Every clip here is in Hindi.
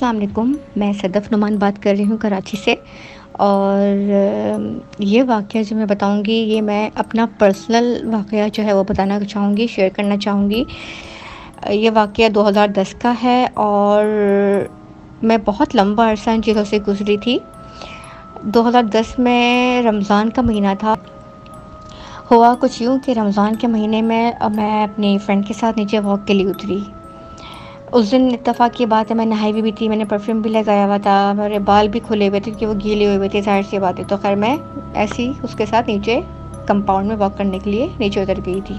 अस्सलाम वालेकुम। मैं सदफ़ नुमान बात कर रही हूँ कराची से। और ये वाक़या जो मैं बताऊँगी ये मैं अपना पर्सनल वाक़या जो है वो बताना चाहूँगी, शेयर करना चाहूँगी। ये वाक़या 2010 का है और मैं बहुत लंबा अरसा इन चीज़ों से गुज़री थी। 2010 में रमज़ान का महीना था। हुआ कुछ यूँ कि रमज़ान के महीने में मैं अपनी फ्रेंड के साथ नीचे वॉक के लिए उतरी। उस दिन इत्तेफ़ाक की बात है, मैं नहाई हुई भी थी, मैंने परफ्यूम भी लगाया हुआ था, मेरे बाल भी खुले हुए थे क्योंकि वो गीले हुए थे, ज़ाहिर-सी बात है। तो ख़ैर मैं ऐसे ही उसके साथ नीचे कंपाउंड में वॉक करने के लिए नीचे उतर गई थी।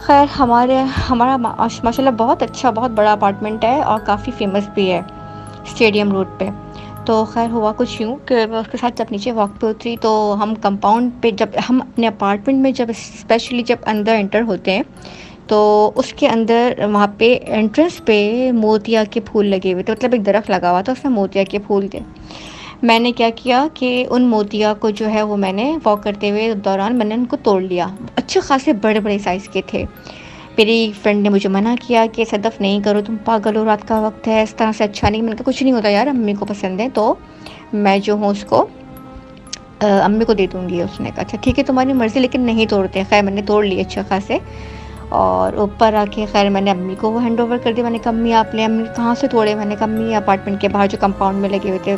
ख़ैर हमारा माशाल्लाह बहुत अच्छा, बहुत बड़ा अपार्टमेंट है और काफ़ी फ़ेमस भी है स्टेडियम रोड पे। तो ख़ैर हुआ कुछ यूँ कि मैं उसके साथ जब नीचे वॉक पे उतरी तो हम कंपाउंड पे जब हम अपने अपार्टमेंट में जब स्पेशली जब अंदर एंटर होते हैं तो उसके अंदर वहाँ पे एंट्रेंस पे मोतिया के फूल लगे हुए थे, मतलब एक दरख्त लगा हुआ था, उसमें मोतिया के फूल थे। मैंने क्या किया कि उन मोतिया को जो है वो मैंने वॉक करते हुए दौरान मैंने उनको तोड़ लिया। अच्छे खासे बड़े-बड़े साइज़ के थे। मेरी फ्रेंड ने मुझे मना किया कि सदफ़ नहीं करो, तुम पागल हो, रात का वक़्त है, इस तरह से अच्छा नहीं। मैंने कहा कुछ नहीं होता यार, अम्मी को पसंद है तो मैं जो हूँ उसको अम्मी को दे दूँगी। उसने कहा अच्छा ठीक है तुम्हारी मर्ज़ी, लेकिन नहीं तोड़ते। ख़ैर मैंने तोड़ लिए अच्छे खासे और ऊपर आके ख़ैर मैंने अम्मी को वो हैंड ओवर कर दिया। मैंने कहा अम्मी आप ले। अम्मी कहाँ से तोड़े? मैंने कहा अम्मी अपार्टमेंट के बाहर जो कंपाउंड में लगे हुए थे।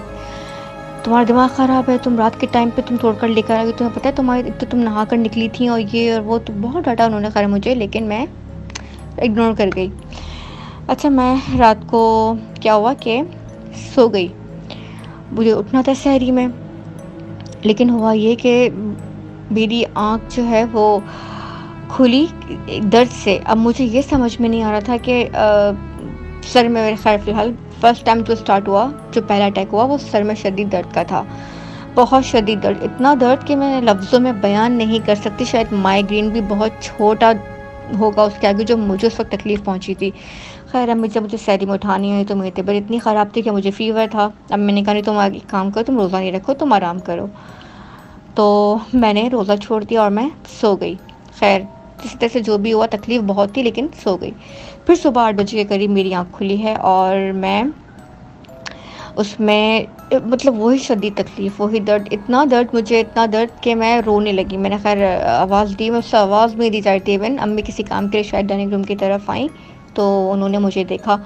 तुम्हारा दिमाग ख़राब है, तुम रात के टाइम पे तुम तोड़ कर लेकर आई हो, तुम्हें पता है तुम्हारी एक तो तुम नहा कर निकली थी और ये और वो। तो बहुत डाँटा उन्होंने ख़ैर मुझे, लेकिन मैं इग्नोर कर गई। अच्छा मैं रात को क्या हुआ कि सो गई। मुझे उठना था सहरी में, लेकिन हुआ ये कि मेरी आँख जो है वो खुली दर्द से। अब मुझे ये समझ में नहीं आ रहा था कि सर में मेरे ख़ैर फ़िलहाल फ़र्स्ट टाइम जो स्टार्ट हुआ, जो पहला अटैक हुआ वो सर में शदीद दर्द का था। बहुत शदीद दर्द, इतना दर्द कि मैं लफ्ज़ों में बयान नहीं कर सकती। शायद माइग्रेन भी बहुत छोटा होगा उसके आगे जो मुझे उस वक़्त तकलीफ़ पहुंची थी। ख़ैर अम्मी जब मुझे सहरी में उठानी आई तो मेरी तबीयत इतनी ख़राब थी कि मुझे फ़ीवर था। अब मैंने कहा नहीं तुम आगे काम करो, तुम रोज़ा नहीं रखो, तुम आराम करो। तो मैंने रोज़ा छोड़ दिया और मैं सो गई। ख़ैर जिस तरह से जो भी हुआ, तकलीफ़ बहुत थी लेकिन सो गई। फिर सुबह 8 बजे के करीब मेरी आँख खुली है और मैं उसमें मतलब वही शदीद तकलीफ़, वही दर्द, इतना दर्द, मुझे इतना दर्द कि मैं रोने लगी। मैंने ख़ैर आवाज़ दी, मैं उससे आवाज़ भी नहीं दी जा रही थी। इवन अम्मी किसी काम के लिए शायद डाइनिंग रूम की तरफ आई तो उन्होंने मुझे देखा।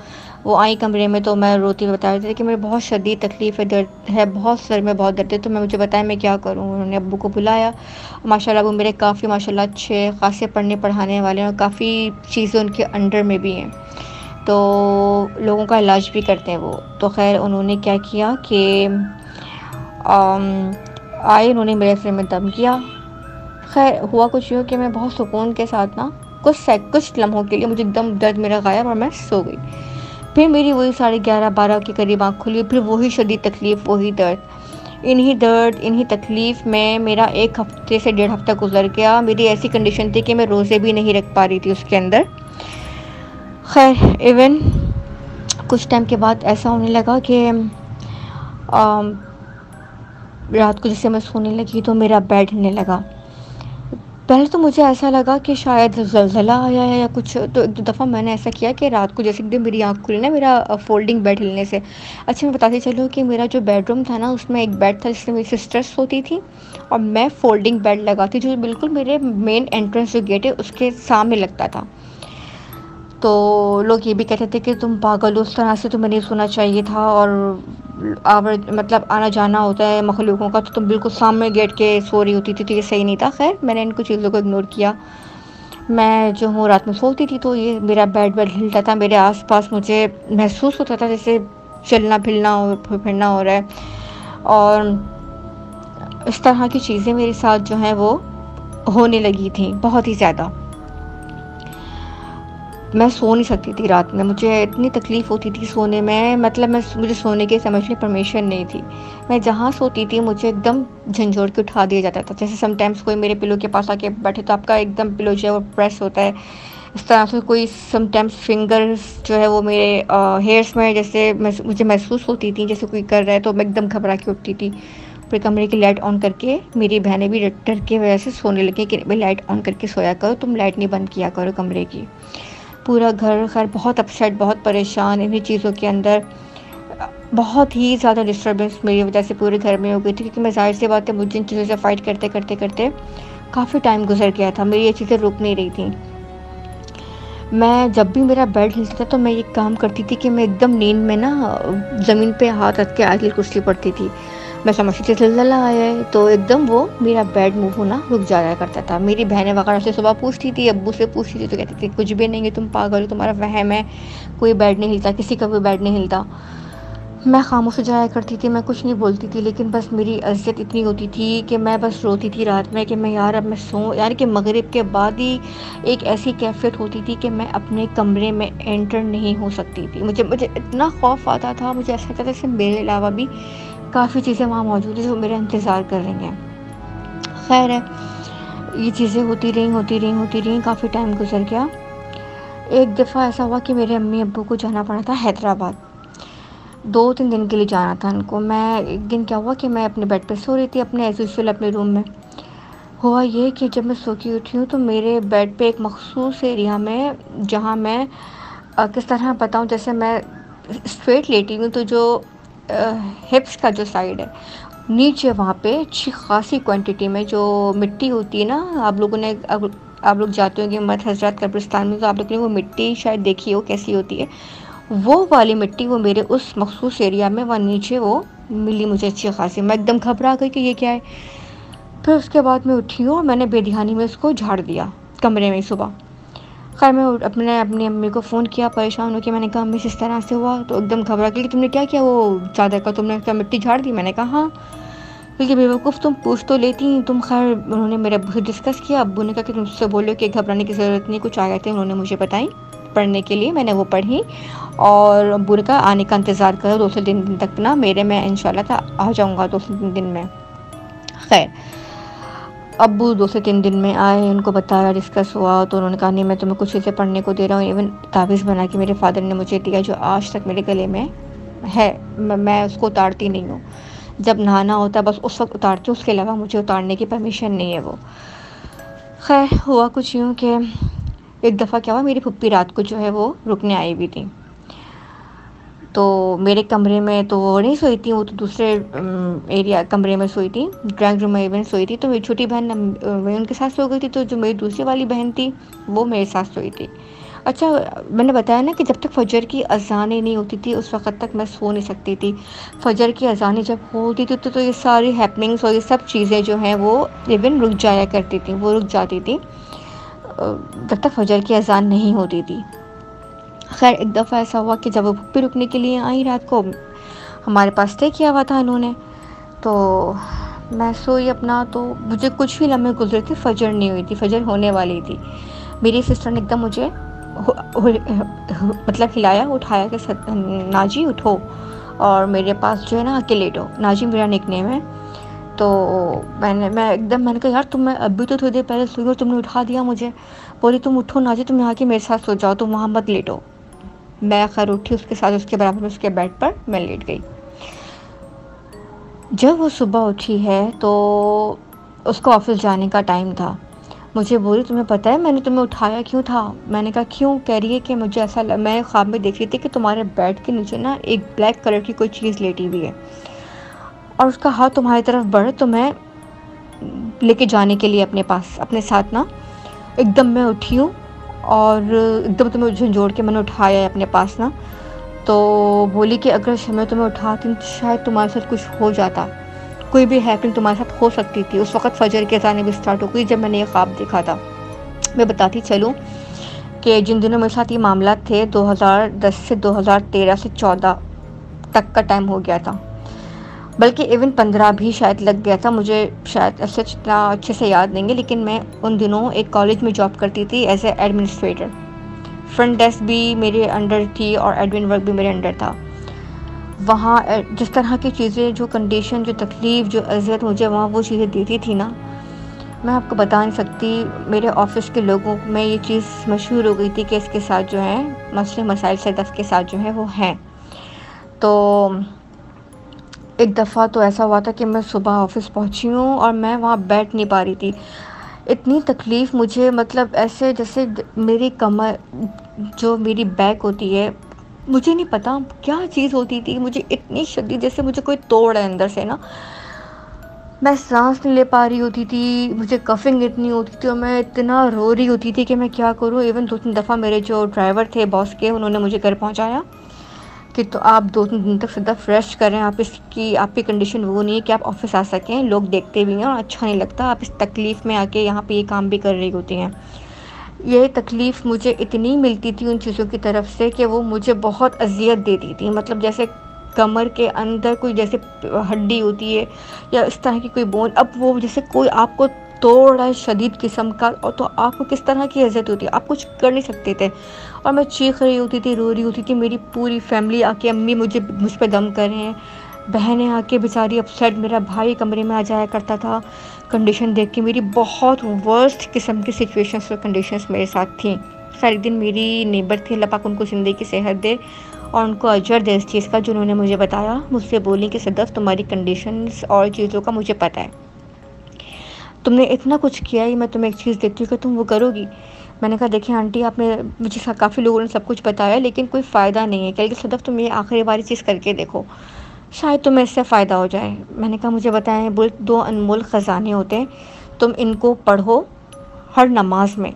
वो आई कमरे में तो मैं रोती हुई बता रही थी कि मेरे बहुत शदीद तकलीफ़ है, दर्द है, बहुत सर में बहुत दर्द है। तो मुझे बताया मैं क्या करूँ? उन्होंने अब्बू को बुलाया। माशाल्लाह वो मेरे काफ़ी माशाल्लाह अच्छे ख़ासे पढ़ने पढ़ाने वाले हैं और काफ़ी चीज़ें उनके अंडर में भी हैं। तो लोगों का इलाज भी करते हैं वो। तो ख़ैर उन्होंने क्या किया कि आए, उन्होंने मेरे सिर में दम किया। ख़ैर हुआ कुछ यूँ कि मैं बहुत सुकून के साथ ना कुछ लम्हों के लिए मुझे एकदम दर्द मेरा गायब और मैं सो गई। फिर मेरी वही 11:30-12 के करीब आँख खुली, फिर वही शदीद तकलीफ़, वही दर्द। इन्हीं तकलीफ़ में मेरा 1 हफ़्ते से 1.5 हफ़्ता गुज़र गया। मेरी ऐसी कंडीशन थी कि मैं रोज़े भी नहीं रख पा रही थी उसके अंदर। ख़ैर इवन कुछ टाइम के बाद ऐसा होने लगा कि रात को जैसे मैं सोने लगी तो मेरा बेड हिलने लगा। पहले तो मुझे ऐसा लगा कि शायद ज़लज़ला आया है या कुछ। तो 1-2 दफ़ा मैंने ऐसा किया कि रात को जैसे एकदम मेरी आँख खुली ना, मेरा फ़ोल्डिंग बेड हिलने से। अच्छा मैं बताती चलूँ कि मेरा जो बेडरूम था ना उसमें एक बेड था जिसमें मेरी सिस्टर सोती थी और मैं फ़ोल्डिंग बेड लगाती जो बिल्कुल मेरे मेन एंट्रेंस जो गेट है उसके सामने लगता था। तो लोग ये भी कहते थे कि तुम पागल हो, उस तरह से तुम्हें नहीं सोना चाहिए था और मतलब आना जाना होता है मखलूकों का, तो तुम बिल्कुल सामने गेट के सो रही होती थी, तो ये सही नहीं था। ख़ैर मैंने इन कुछ चीज़ों को इग्नोर किया। मैं जो हूँ रात में सोती थी तो ये मेरा बेड हिलता था, मेरे आस-पास मुझे महसूस होता था जैसे चलना फिरना हो रहा है और इस तरह की चीज़ें मेरे साथ जो हैं वो होने लगी थी बहुत ही ज़्यादा। मैं सो नहीं सकती थी रात में, मुझे इतनी तकलीफ़ होती थी सोने में, मतलब मुझे सोने की समझ ली परमिशन नहीं थी। मैं जहाँ सोती थी मुझे एकदम झंझोड़ के उठा दिया जाता था। जैसे समटाइम्स कोई मेरे पिलो के पास आके बैठे तो आपका एकदम पिलो जो है वो प्रेस होता है। इस तरह से कोई समटाइम्स फिंगर्स जो है वो मेरे हेयर्स में जैसे मुझे महसूस होती थी जैसे कोई कर रहा है, तो मैं एकदम घबरा के उठती थी। फिर कमरे की लाइट ऑन करके, मेरी बहनें भी डर के वजह से सोने लगी कि भाई लाइट ऑन करके सोया करो, तुम लाइट नहीं बंद किया करो कमरे की। पूरा घर खैर बहुत अपसेट, बहुत परेशान इन्हीं चीज़ों के अंदर। बहुत ही ज़्यादा डिस्टर्बेंस मेरी वजह से पूरे घर में हो गई थी, क्योंकि मैं ज़ाहिर-सी बात है मुझे इन चीज़ों से फ़ाइट करते काफ़ी टाइम गुज़र गया था। मेरी ये चीज़ें रुक नहीं रही थी। मैं जब भी मेरा बेड हिलता था तो मैं ये काम करती थी कि मैं एकदम नींद में ना ज़मीन पे हाथ रख के आयतल कुर्सी पढ़ती थी। मैं समझती थी ज़लज़ला आया है, तो एकदम वो मेरा बेड मूव होना रुक जाया करता था। मेरी बहनें वगैरह से सुबह पूछती थी, अब्बू से पूछती थी, तो कहती थी कुछ भी नहीं है, तुम पागल हो, तुम्हारा वहम है, कोई बेड नहीं हिलता, किसी का भी बेड नहीं हिलता। मैं खामोश हो जाया करती थी, मैं कुछ नहीं बोलती थी, लेकिन बस मेरी अज़ियत इतनी होती थी कि मैं बस रोती थी रात में कि मैं यार अब मैं सोऊँ, यानी कि मगरिब के बाद ही एक ऐसी कैफ़ियत होती थी कि मैं अपने कमरे में एंटर नहीं हो सकती थी। मुझे मुझे इतना खौफ़ आता था, मुझे ऐसा लगता था जैसे मेरे अलावा भी काफ़ी चीज़ें वहाँ मौजूद हैं जो मेरा इंतज़ार कर रही हैं। ख़ैर है, ये चीज़ें होती रहीं, काफ़ी टाइम गुज़र गया। एक दफ़ा ऐसा हुआ कि मेरे अम्मी-अब्बू को जाना पड़ा था हैदराबाद। 2-3 दिन के लिए जाना था उनको। मैं एक दिन क्या हुआ कि मैं अपने बेड पे सो रही थी अपने एज़ यूजुअल अपने रूम में। हुआ ये कि जब मैं सो के उठी हूँ तो मेरे बेड पे एक मख़सूस एरिया में, जहाँ मैं किस तरह बताऊँ, जैसे मैं स्ट्रेट लेटी हूँ तो जो हिप्स का जो साइड है, नीचे वहाँ पे अच्छी ख़ासी क्वांटिटी में जो मिट्टी होती है ना, आप लोगों ने आप लोग जाते होंगे मठ हज़रत कब्रिस्तान में, तो आप लोगों ने वो मिट्टी शायद देखी हो कैसी होती है। वो वाली मिट्टी वो मेरे उस मख़सूस एरिया में वहाँ नीचे वो मिली मुझे अच्छी ख़ासी। मैं एकदम घबरा गई कि ये क्या है? फिर उसके बाद मैं उठी हूँ और मैंने बेध्यानी में उसको झाड़ दिया कमरे में सुबह। ख़ैर मैं अपने अपनी अम्मी को फ़ोन किया परेशान होके, मैंने कहा अम्मी इस तरह से हुआ, तो एकदम घबरा गई कि तुमने क्या किया, वो चादर का तुमने क्या मिट्टी झाड़ दी? मैंने कहा हाँ। क्योंकि बेवकूफ़ तुम पूछ तो लेती तुम। ख़ैर उन्होंने मेरे अब्बू से डिस्कस किया, अब्बू ने कहा कि तुम उससे बोलो कि घबराने की ज़रूरत नहीं, कुछ आयतें उन्होंने मुझे बताई पढ़ने के लिए, मैंने वो पढ़ी और अब्बू ने कहा आने का इंतज़ार करो 2 से 3 दिन तक ना मेरे, मैं इंशाल्लाह आ जाऊँगा 2 से 3 दिन में। ख़ैर अब्बू 2 से 3 दिन में आए, उनको बताया, डिस्कस हुआ, तो उन्होंने कहा नहीं मैं तुम्हें कुछ चीज़ें पढ़ने को दे रहा हूँ। इवन तावीज़ बना के मेरे फ़ादर ने मुझे दिया जो आज तक मेरे गले में है, मैं उसको उतारती नहीं हूँ। जब नहाना होता है बस उस वक़्त उतारती हूँ, उसके अलावा मुझे उतारने की परमिशन नहीं है वो। ख़ैर हुआ कुछ यूँ कि एक दफ़ा क्या हुआ, मेरी फूप्पी रात को जो है वो रुकने आई हुई थी। तो मेरे कमरे में तो वो नहीं सोई थी, वो तो दूसरे एरिया कमरे में सोई थी, ड्राइंग रूम में इवन सोई थी। तो मेरी छोटी बहन वही उनके साथ सो गई थी, तो जो मेरी दूसरी वाली बहन थी वो मेरे साथ सोई थी। अच्छा, मैंने बताया ना कि जब तक फ़जर की अज़ानें नहीं होती थी उस वक़्त तक मैं सो नहीं सकती थी। फ़जर की अज़ानें जब होती थी तो ये सारी हैपनिंग्स और ये सब चीज़ें जो हैं वो इवन रुक जाया करती थी, वो रुक जाती थी जब तक फ़जर की अज़ान नहीं होती थी। ख़ैर एक दफ़ा ऐसा हुआ कि जब वो फूप्पी रुकने के लिए आई रात को, हमारे पास स्टे किया हुआ था उन्होंने, तो मैं सोई अपना, तो मुझे कुछ ही लम्हे गुज़रे थे, फ़जर नहीं हुई थी, फ़जर होने वाली थी। मेरी सिस्टर ने एकदम मुझे मतलब हिलाया, उठाया कि नाजी उठो और मेरे पास जो है ना आके लेटो। नाजी मेरा निकनेम है। तो मैंने कहा यार मैं अभी तो थोड़ी देर पहले सोई और तुमने उठा दिया मुझे। बोली तुम उठो नाजी, तुम यहाँ के मेरे साथ सो जाओ, तुम वहाँ मत लेटो। मैं खैर उठी, उसके साथ उसके बराबर में उसके बेड पर मैं लेट गई। जब वो सुबह उठी है तो उसको ऑफिस जाने का टाइम था। मुझे बोली तुम्हें पता है मैंने तुम्हें उठाया क्यों था? मैंने कहा क्यों? कह रही है कि मुझे ऐसा मैं ख्वाब में देख रही थी कि तुम्हारे बेड के नीचे ना एक ब्लैक कलर की कोई चीज़ लेटी हुई है और उसका हाथ तुम्हारी तरफ बढ़, तो मैं लेके जाने के लिए अपने पास अपने साथ ना एकदम मैं उठी हूँ और एकदम तुम्हें झंझोड़ के मैंने उठाया है अपने पास ना। तो बोली कि अगर मैं तुम्हें उठाती तो शायद तुम्हारे साथ कुछ हो जाता, कोई भी हैपनिंग तुम्हारे साथ हो सकती थी। उस वक़्त फ़जर की अज़ानें भी स्टार्ट हो गई जब मैंने ये ख्वाब देखा था। मैं बताती चलूँ कि जिन दिनों मेरे साथ ये मामला थे 2010 से 2013 से 14 तक का टाइम हो गया था, बल्कि इवन 15 भी शायद लग गया था। मुझे शायद ऐसे इतना अच्छे से याद नहीं है, लेकिन मैं उन दिनों एक कॉलेज में जॉब करती थी as a administrator. Front desk भी मेरे अंडर थी और एडमिन वर्क भी मेरे अंडर था। वहाँ जिस तरह की चीज़ें, जो कंडीशन, जो तकलीफ़, जो अज़ियत मुझे वहाँ वो चीज़ें देती थी ना, मैं आपको बता नहीं सकती। मेरे ऑफ़िस के लोगों में ये चीज़ मशहूर हो गई थी कि इसके साथ जो है मसले मसाइल सदफ़ के साथ जो है वो हैं। तो एक दफ़ा तो ऐसा हुआ था कि मैं सुबह ऑफ़िस पहुँची हूँ और मैं वहाँ बैठ नहीं पा रही थी। इतनी तकलीफ़ मुझे, मतलब ऐसे जैसे मेरी कमर, जो मेरी बैक होती है, मुझे नहीं पता क्या चीज़ होती थी, मुझे इतनी शदीद जैसे मुझे कोई तोड़ है अंदर से ना। मैं साँस नहीं ले पा रही होती थी, मुझे कफ़िंग इतनी होती थी और मैं इतना रो रही होती थी कि मैं क्या करूँ। इवन 2-3 दफ़ा मेरे जो ड्राइवर थे बॉस के, उन्होंने मुझे घर पहुँचाया कि तो आप 2-3 दिन तक सीधा रेस्ट करें, आपकी कंडीशन वो नहीं है कि आप ऑफ़िस आ सकें, लोग देखते भी हैं और अच्छा नहीं लगता, आप इस तकलीफ़ में आके यहाँ पे ये काम भी कर रही होती हैं। ये तकलीफ़ मुझे इतनी मिलती थी उन चीज़ों की तरफ से कि वो मुझे बहुत अज़ियत देती थी। मतलब जैसे कमर के अंदर कोई जैसे हड्डी होती है या इस तरह की कोई बोन, अब वो जैसे कोई आपको तोड़ रहा है शदीद किस्म का, और तो आपको किस तरह की अज़ियत होती है, आप कुछ कर नहीं सकते थे। और मैं चीख रही होती थी, रो रही होती थी, मेरी पूरी फैमिली आके, अम्मी मुझ पे दम कर रहे हैं, बहनें आके बेचारी अपसेट, मेरा भाई कमरे में आ जाया करता था। कंडीशन देख के मेरी बहुत वर्स्ट किस्म की सिचुएशंस और कंडीशंस मेरे साथ थी। सारे दिन मेरी नेबर थी, अल्लाह पाक उनको ज़िंदगी की सेहत दे और उनको अजर दे इस चीज़ का, जिन्होंने मुझे बताया। मुझसे बोली कि सदफ़, तुम्हारी कंडीशंस और चीज़ों का मुझे पता है, तुमने इतना कुछ किया है, मैं तुम्हें एक चीज़ देती हूँ कि तुम वो करोगी। मैंने कहा देखिए आंटी, आपने मुझे काफ़ी लोगों ने सब कुछ बताया लेकिन कोई फ़ायदा नहीं है। कह रही सदफ़, तुम ये आखिरी बारी चीज़ करके देखो, शायद तुम्हें इससे फ़ायदा हो जाए। मैंने कहा मुझे बताएं। बोल, 2 अनमोल ख़जाने होते हैं, तुम इनको पढ़ो हर नमाज में।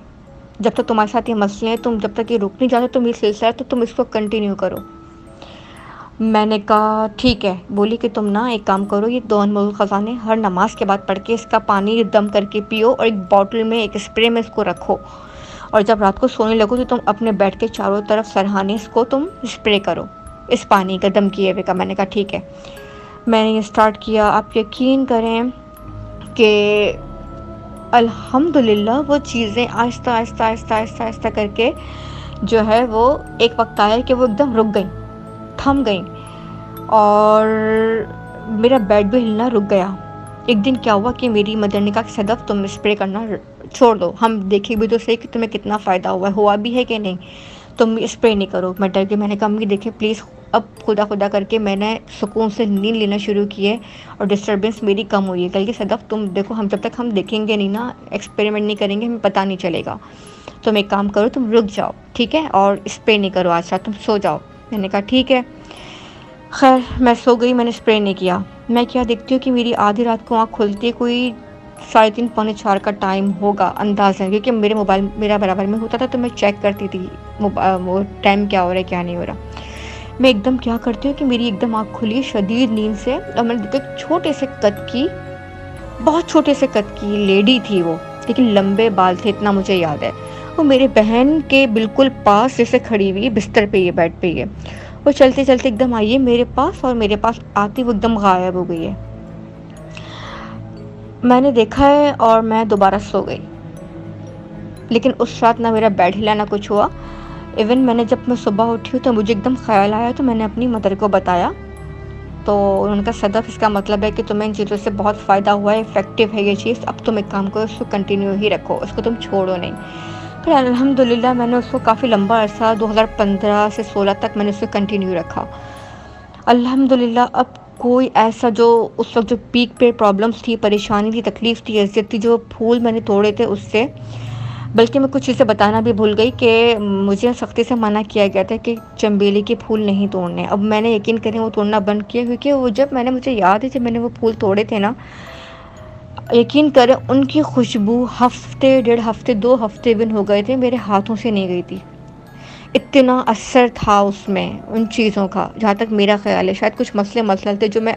जब तक तुम्हारे साथ ये मसले हैं, तुम जब तक ये रुक नहीं जाते, तुम ये सिलसिला है तो तुम इसको कंटिन्यू करो। मैंने कहा ठीक है। बोली कि तुम ना एक काम करो, ये 2 अनमोल ख़जाने हर नमाज के बाद पढ़ के इसका पानी दम करके पियो और एक बॉटल में, एक स्प्रे में इसको रखो, और जब रात को सोने लगो तो तुम अपने बेड के चारों तरफ सरहाने इसको तुम स्प्रे करो, इस पानी का दम किए हुए का। मैंने कहा ठीक है। मैंने ये स्टार्ट किया। आप यकीन करें कि अल्हम्दुलिल्लाह वो चीज़ें आहिस्ता आहिस्ता आहिस्ता आहिस्ता आहिस्ता करके जो है वो एक वक्त आया कि वो एकदम रुक गई, थम गई, और मेरा बेड भी हिलना रुक गया। एक दिन क्या हुआ कि मेरी मदर ने कहा कि सदफ़, तुम स्प्रे करना छोड़ दो, हम देखें भी तो सही कि तुम्हें कितना फ़ायदा हुआ भी है कि नहीं, तुम स्प्रे नहीं करो। मैं डर गई। मैंने कहा अम्मी देखिए प्लीज़। अब खुदा खुदा करके मैंने सुकून से नींद लेना शुरू की है और डिस्टर्बेंस मेरी कम हुई है। कल के सदफ़, तुम देखो, हम जब तक हम देखेंगे नहीं ना, एक्सपेरिमेंट नहीं करेंगे, हमें पता नहीं चलेगा। तुम एक काम करो, तुम रुक जाओ, ठीक है, और स्प्रे नहीं करो आज रात, तुम सो जाओ। मैंने कहा ठीक है। खैर मैं सो गई, मैंने स्प्रे नहीं किया। मैं क्या देखती हूँ कि मेरी आधी रात को आँख खुलती है, कोई 3:30 पौने 4 का टाइम होगा अंदाज़न, क्योंकि मेरे मोबाइल मेरा बराबर में होता था तो मैं चेक करती थी वो टाइम क्या हो रहा है क्या नहीं हो रहा। मैं एकदम क्या करती हूँ कि मेरी एकदम आँख खुली शदीद नींद से, और मैंने देखा एक छोटे से कद की, बहुत छोटे से कद की लेडी थी वो, लेकिन लंबे बाल थे, इतना मुझे याद है। वो मेरे बहन के बिल्कुल पास जैसे खड़ी हुई है, बिस्तर पे ही है, बेड पे ही है। वो चलते चलते एकदम आई है मेरे पास, और मेरे पास आती वो एकदम गायब हो गई है। मैंने देखा है और मैं दोबारा सो गई, लेकिन उस रात ना मेरा बेड हिला ना कुछ हुआ। इवन मैंने जब मैं सुबह उठी तो मुझे एकदम ख्याल आया, तो मैंने अपनी मदर को बताया, तो उन्होंने कहा सदफ़, इसका मतलब है कि तुम्हें इन चीज़ों से बहुत फ़ायदा हुआ है, इफ़ेक्टिव है ये चीज़, अब तुम एक काम करो, इसको कंटिन्यू ही रखो, उसको तुम छोड़ो नहीं। फिर अल्हम्दुलिल्लाह मैंने उसको काफ़ी लंबा अरसा 2015 से 16 तक मैंने उसको कंटिन्यू रखा। अल्हम्दुलिल्लाह अब कोई ऐसा, जो उस वक्त जो पीक पे प्रॉब्लम्स थी, परेशानी थी, तकलीफ़ थी, अज़ियत थी, जो फूल मैंने तोड़े थे उससे, बल्कि मैं कुछ चीज़ें बताना भी भूल गई कि मुझे सख्ती से मना किया गया था कि चंबेली के फूल नहीं तोड़ने। अब मैंने यकीन करें वो तोड़ना बंद किया, क्योंकि वो जब मैंने, मुझे याद है जब मैंने वो फूल तोड़े थे ना, यकीन करें उनकी खुशबू हफ़्ते, 1.5 हफ़्ते, 2 हफ़्ते बिन हो गए थे, मेरे हाथों से नहीं गई थी। इतना असर था उसमें उन चीज़ों का, जहाँ तक मेरा ख़्याल है। शायद कुछ मसले थे जो मैं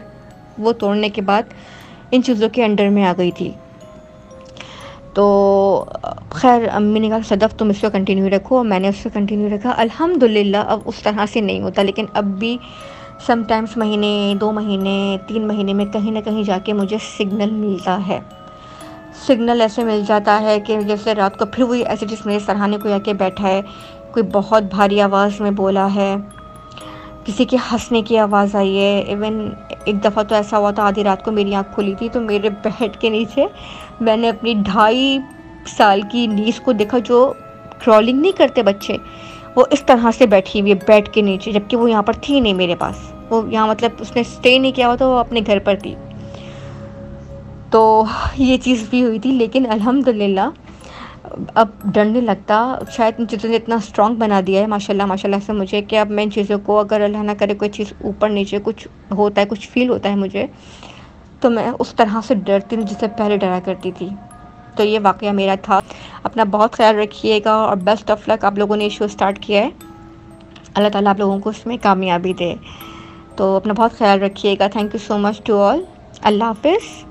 वो तोड़ने के बाद इन चीज़ों के अंडर में आ गई थी। तो खैर अम्मी ने कहा सदफ़, तुम इसको कंटिन्यू रखो, और मैंने उसको कंटिन्यू रखा। अल्हम्दुलिल्लाह अब उस तरह से नहीं होता, लेकिन अब भी समटाइम्स महीने, 2 महीने, 3 महीने में कहीं ना कहीं जाके मुझे सिग्नल मिलता है। सिग्नल ऐसे मिल जाता है कि जैसे रात को फिर वही ऐसे जिस मेरे सरहाने को आके बैठा है, कोई बहुत भारी आवाज़ में बोला है, किसी के हंसने की आवाज़ आई है। इवन एक दफ़ा तो ऐसा हुआ था, आधी रात को मेरी आँख खुली थी तो मेरे बेड के नीचे मैंने अपनी 2.5 साल की नीस को देखा, जो क्रॉलिंग नहीं करते बच्चे, वो इस तरह से बैठी हुई है बेड के नीचे, जबकि वो यहाँ पर थी नहीं मेरे पास। वो यहाँ मतलब उसने स्टे नहीं किया हुआ था, वो अपने घर पर थी। तो ये चीज़ भी हुई थी, लेकिन अल्हम्दुलिल्लाह अब डर नहीं लगता। शायद इन चीज़ों ने इतना स्ट्रॉन्ग बना दिया है माशाल्लाह माशाल्लाह से मुझे, कि अब मैं इन चीज़ों को, अगर अल्लाह ना करे कोई चीज़ ऊपर नीचे कुछ होता है, कुछ फ़ील होता है मुझे, तो मैं उस तरह से डरती हूँ जिससे पहले डरा करती थी। तो ये वाक़या मेरा था। अपना बहुत ख़्याल रखिएगा और बेस्ट ऑफ़ लक। आप लोगों ने ये शो स्टार्ट किया है, अल्लाह ताला आप लोगों को उसमें कामयाबी दे। तो अपना बहुत ख़्याल रखिएगा। Thank you so much to all. अल्लाह हाफ़िज़।